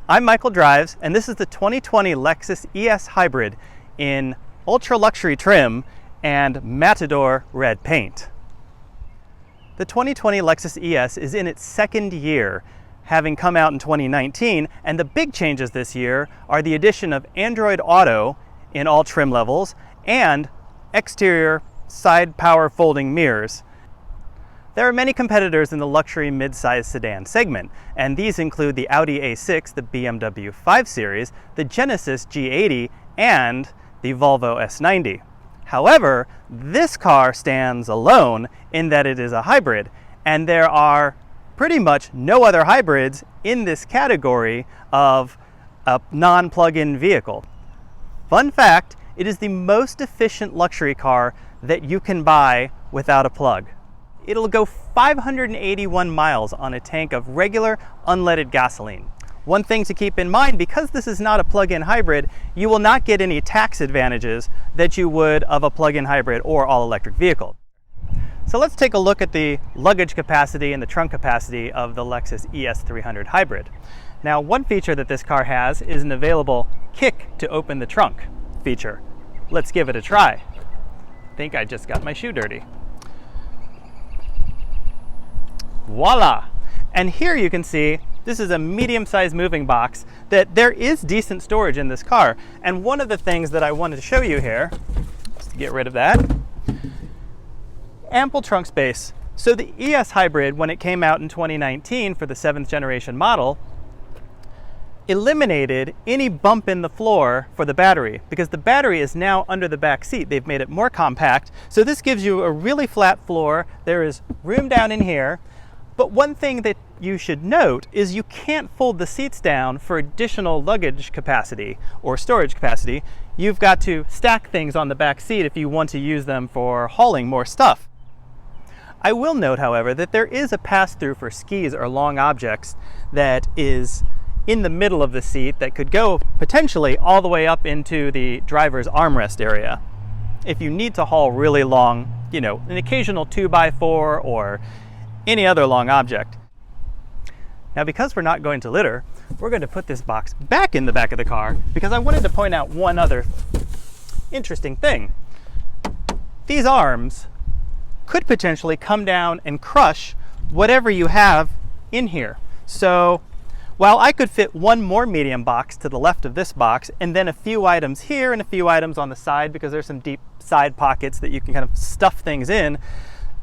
I'm Michael Drives, and this is the 2020 Lexus ES Hybrid in ultra luxury trim and Matador red paint. The 2020 Lexus ES is in its second year, having come out in 2019, and the big changes this year are the addition of Android Auto in all trim levels and exterior side power folding mirrors. There are many competitors in the luxury mid-size sedan segment, and these include the Audi A6, the BMW 5 Series, the Genesis G80, and the Volvo S90. However, this car stands alone in that it is a hybrid, and there are pretty much no other hybrids in this category of a non-plug-in vehicle. Fun fact, it is the most efficient luxury car that you can buy without a plug. It'll go 581 miles on a tank of regular unleaded gasoline. One thing to keep in mind, because this is not a plug-in hybrid, you will not get any tax advantages that you would of a plug-in hybrid or all-electric vehicle. So let's take a look at the luggage capacity and the trunk capacity of the Lexus ES 300 Hybrid. Now, one feature that this car has is an available kick to open the trunk feature. Let's give it a try. I think I just got my shoe dirty. Voila! And here you can see this is a medium-sized moving box that there is decent storage in this car. And one of the things that I wanted to show you here, just to get rid of that, ample trunk space. So the ES Hybrid, when it came out in 2019 for the 7th generation model, eliminated any bump in the floor for the battery because the battery is now under the back seat. They've made it more compact. So this gives you a really flat floor. There is room down in here. But one thing that you should note is you can't fold the seats down for additional luggage capacity or storage capacity. You've got to stack things on the back seat if you want to use them for hauling more stuff. I will note, however, that there is a pass-through for skis or long objects that is in the middle of the seat that could go potentially all the way up into the driver's armrest area. If you need to haul really long, an occasional 2x4 or any other long object. Now, because we're not going to litter, we're going to put this box back in the back of the car because I wanted to point out one other interesting thing. These arms could potentially come down and crush whatever you have in here. So while I could fit one more medium box to the left of this box and then a few items here and a few items on the side because there's some deep side pockets that you can kind of stuff things in,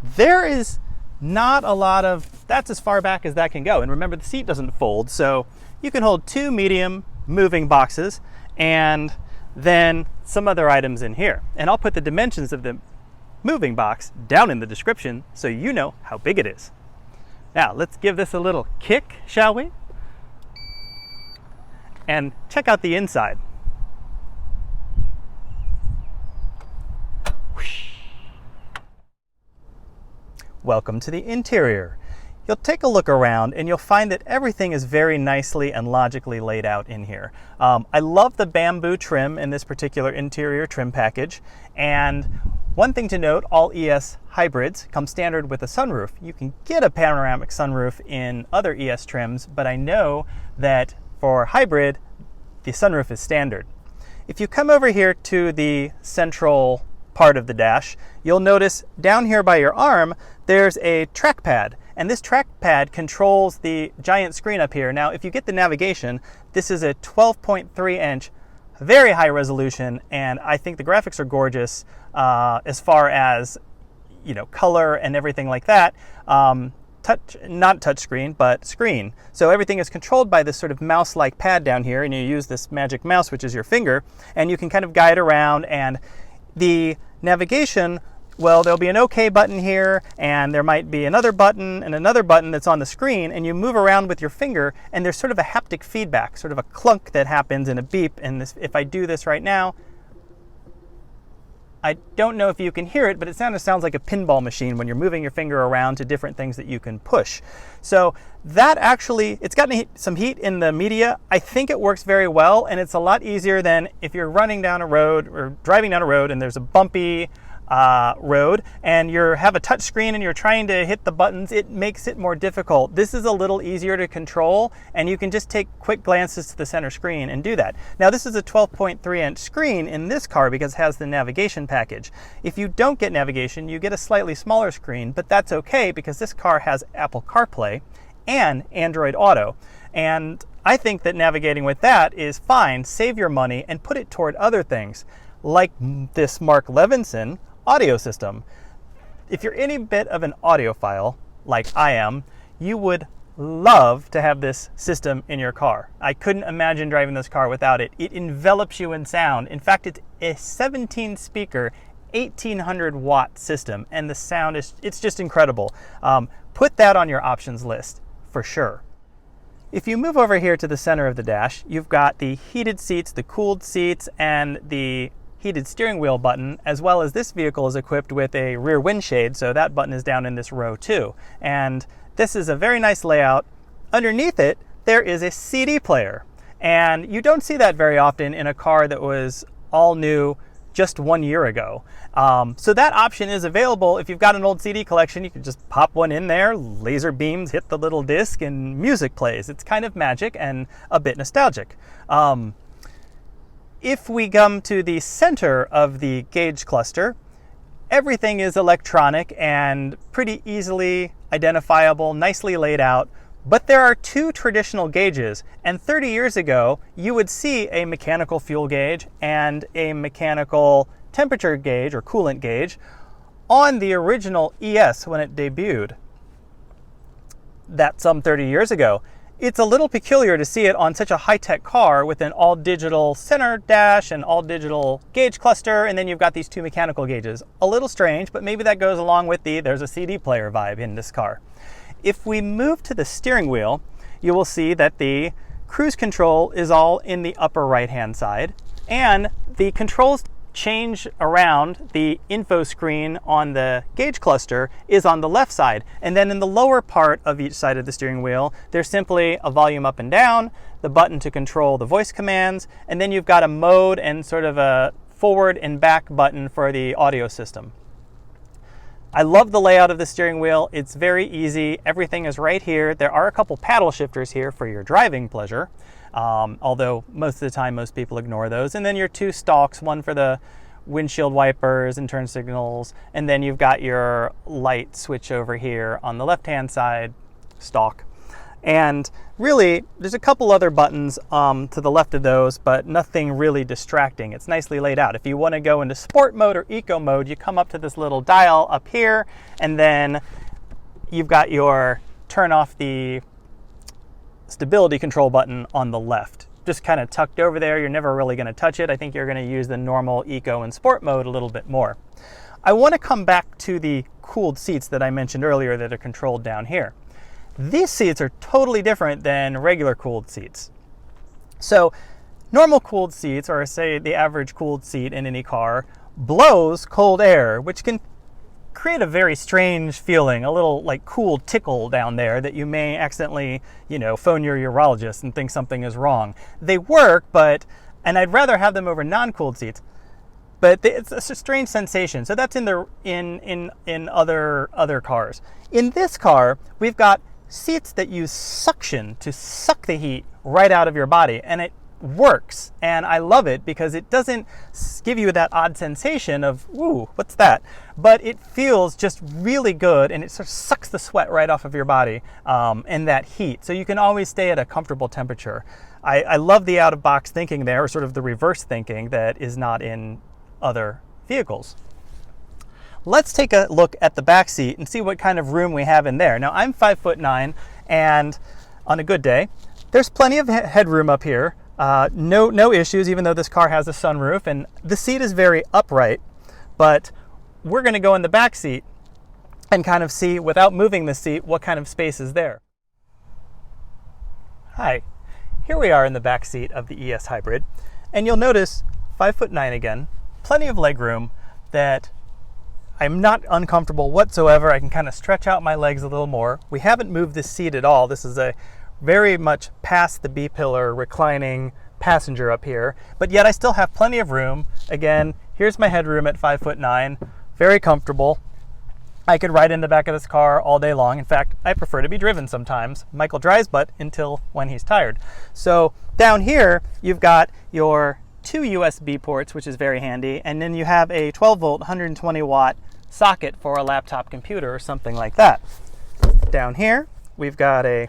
there is not a lot of, that's as far back as that can go. And remember, the seat doesn't fold, so you can hold two medium moving boxes and then some other items in here. And I'll put the dimensions of the moving box down in the description so you know how big it is. Now, let's give this a little kick, shall we? And check out the inside. Welcome to the interior. You'll take a look around and you'll find that everything is very nicely and logically laid out in here. I love the bamboo trim in this particular interior trim package. And one thing to note, all ES hybrids come standard with a sunroof. You can get a panoramic sunroof in other ES trims, but I know that for hybrid, the sunroof is standard. If you come over here to the central part of the dash, you'll notice down here by your arm, there's a trackpad, and this trackpad controls the giant screen up here. Now, if you get the navigation, this is a 12.3 inch, very high resolution, and I think the graphics are gorgeous as far as, color and everything like that. Not touch screen, but screen. So everything is controlled by this sort of mouse-like pad down here, and you use this magic mouse, which is your finger, and you can kind of guide around. And the navigation, well, there'll be an OK button here, and there might be another button and another button that's on the screen, and you move around with your finger, and there's sort of a haptic feedback, sort of a clunk that happens and a beep. And this, if I do this right now, I don't know if you can hear it, but it sounds like a pinball machine when you're moving your finger around to different things that you can push. So that actually, it's gotten some heat in the media. I think it works very well, and it's a lot easier than if you're running down a road or driving down a road and there's a bumpy road and you have a touch screen and you're trying to hit the buttons, it makes it more difficult. This is a little easier to control, and you can just take quick glances to the center screen and do that. Now this is a 12.3-inch screen in this car because it has the navigation package. If you don't get navigation, you get a slightly smaller screen, but that's okay because this car has Apple CarPlay and Android Auto. And I think that navigating with that is fine. Save your money and put it toward other things, like this Mark Levinson audio system. If you're any bit of an audiophile, like I am, you would love to have this system in your car. I couldn't imagine driving this car without it. It envelops you in sound. In fact, it's a 17-speaker, 1,800-watt system, and the sound it's just incredible. Put that on your options list for sure. If you move over here to the center of the dash, you've got the heated seats, the cooled seats, and the heated steering wheel button, as well as this vehicle is equipped with a rear windshield, so that button is down in this row too. And this is a very nice layout. Underneath it, there is a CD player. And you don't see that very often in a car that was all new just 1 year ago. So that option is available. If you've got an old CD collection, you can just pop one in there, laser beams hit the little disc, and music plays. It's kind of magic and a bit nostalgic. If we come to the center of the gauge cluster, everything is electronic and pretty easily identifiable, nicely laid out. But there are two traditional gauges, and 30 years ago, you would see a mechanical fuel gauge and a mechanical temperature gauge or coolant gauge on the original ES when it debuted. That's some 30 years ago. It's a little peculiar to see it on such a high-tech car with an all-digital center dash and all-digital gauge cluster, and then you've got these two mechanical gauges. A little strange, but maybe that goes along with there's a CD player vibe in this car. If we move to the steering wheel, you will see that the cruise control is all in the upper right-hand side, and the controls change around. The info screen on the gauge cluster is on the left side, and then in the lower part of each side of the steering wheel, there's simply a volume up and down, the button to control the voice commands, and then you've got a mode and sort of a forward and back button for the audio system. I love the layout of the steering wheel. It's very easy. Everything is right here. There are a couple paddle shifters here for your driving pleasure, although most of the time most people ignore those. And then your two stalks, one for the windshield wipers and turn signals, and then you've got your light switch over here on the left-hand side stalk. And really, there's a couple other buttons to the left of those, but nothing really distracting. It's nicely laid out. If you want to go into sport mode or eco mode, you come up to this little dial up here, and then you've got your turn off the stability control button on the left. Just kind of tucked over there. You're never really going to touch it. I think you're going to use the normal eco and sport mode a little bit more. I want to come back to the cooled seats that I mentioned earlier that are controlled down here. These seats are totally different than regular cooled seats. So normal cooled seats, or say the average cooled seat in any car, blows cold air, which can create a very strange feeling, a little like cool tickle down there that you may accidentally, phone your urologist and think something is wrong. They work, and I'd rather have them over non-cooled seats, but it's a strange sensation. So that's in other cars. In this car, we've got seats that use suction to suck the heat right out of your body, and it works, and I love it because it doesn't give you that odd sensation of, ooh, what's that? But it feels just really good, and it sort of sucks the sweat right off of your body and that heat, so you can always stay at a comfortable temperature. I love the out-of-box thinking there, or sort of the reverse thinking that is not in other vehicles. Let's take a look at the back seat and see what kind of room we have in there. Now, I'm 5'9", and on a good day, there's plenty of headroom up here. No issues, even though this car has a sunroof, and the seat is very upright, but we're going to go in the back seat and kind of see, without moving the seat, what kind of space is there. Hi, here we are in the back seat of the ES Hybrid, and you'll notice 5'9" again, plenty of leg room that I'm not uncomfortable whatsoever. I can kind of stretch out my legs a little more. We haven't moved this seat at all. This is a very much past the B-pillar reclining passenger up here, but yet I still have plenty of room. Again, here's my headroom at 5'9", very comfortable. I could ride in the back of this car all day long. In fact, I prefer to be driven sometimes. Michael drives, but until when he's tired. So down here, you've got your 2 USB ports, which is very handy, and then you have a 12 volt, 120 watt socket for a laptop computer or something like that. Down here, we've got a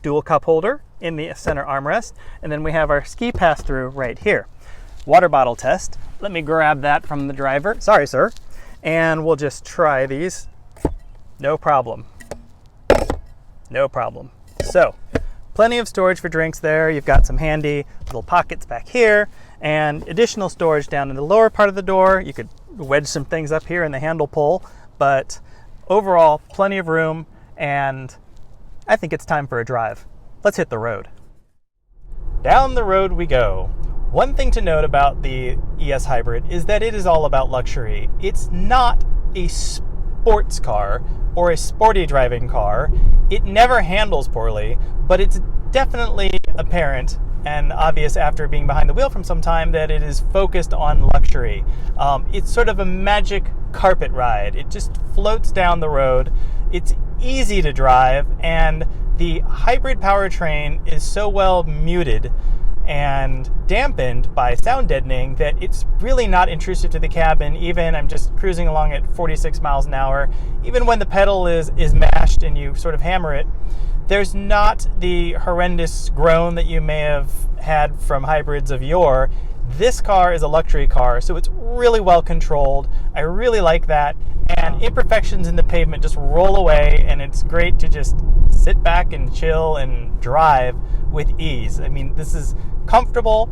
dual cup holder in the center armrest, and then we have our ski pass-through right here. Water bottle test. Let me grab that from the driver. Sorry, sir. And we'll just try these. No problem. No problem. So, plenty of storage for drinks there. You've got some handy little pockets back here and additional storage down in the lower part of the door. You could wedge some things up here in the handle pull, but overall, plenty of room, and I think it's time for a drive. Let's hit the road. Down the road we go. One thing to note about the ES Hybrid is that it is all about luxury. It's not a sports car or a sporty driving car. It never handles poorly, but it's definitely apparent and obvious after being behind the wheel from some time that it is focused on luxury. It's sort of a magic carpet ride. It just floats down the road. It's easy to drive, and the hybrid powertrain is so well muted and dampened by sound deadening that it's really not intrusive to the cabin. Even I'm just cruising along at 46 miles an hour, even when the pedal is mashed and you sort of hammer it, there's not the horrendous groan that you may have had from hybrids of yore. This car is a luxury car, so it's really well controlled. I really like that, and imperfections in the pavement just roll away, and it's great to just sit back and chill and drive with ease. I mean, this is comfortable.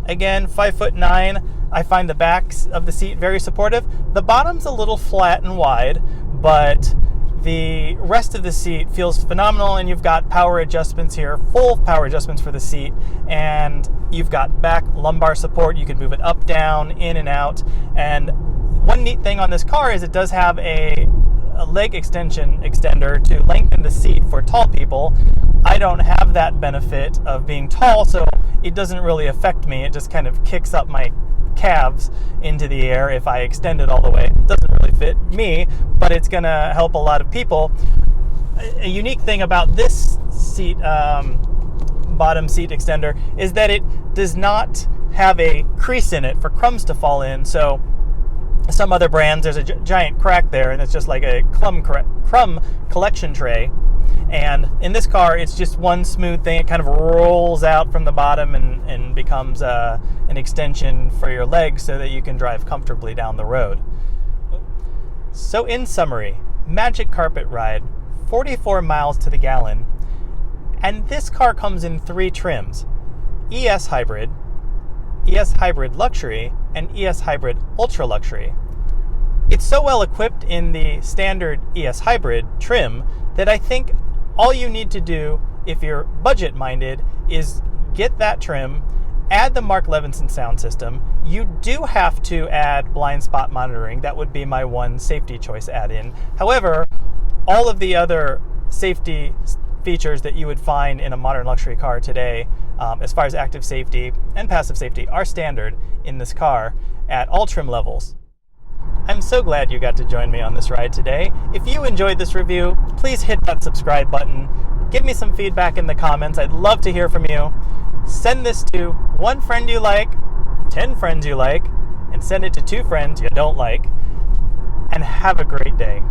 Again, 5'9". I find the backs of the seat very supportive. The bottom's a little flat and wide, but the rest of the seat feels phenomenal, and you've got power adjustments here, full power adjustments for the seat, and you've got back lumbar support. You can move it up, down, in and out. And one neat thing on this car is it does have a leg extender to lengthen the seat for tall people. I don't have that benefit of being tall, so it doesn't really affect me. It just kind of kicks up my calves into the air if I extend it all the way. It doesn't really fit me, but it's going to help a lot of people. A unique thing about this seat, bottom seat extender, is that it does not have a crease in it for crumbs to fall in. So some other brands, there's a giant crack there, and it's just like a crumb collection tray. And in this car, it's just one smooth thing. It kind of rolls out from the bottom and becomes an extension for your legs so that you can drive comfortably down the road. So in summary, magic carpet ride, 44 miles to the gallon. And this car comes in 3 trims: ES Hybrid, ES Hybrid Luxury, and ES Hybrid Ultra Luxury. It's so well equipped in the standard ES Hybrid trim that I think all you need to do, if you're budget minded, is get that trim, add the Mark Levinson sound system. You do have to add blind spot monitoring. That would be my one safety choice add-in. However, all of the other safety features that you would find in a modern luxury car today, as far as active safety and passive safety, are standard in this car at all trim levels. I'm so glad you got to join me on this ride today. If you enjoyed this review, please hit that subscribe button. Give me some feedback in the comments. I'd love to hear from you. Send this to 1 friend you like, 10 friends you like, and send it to 2 friends you don't like. And have a great day.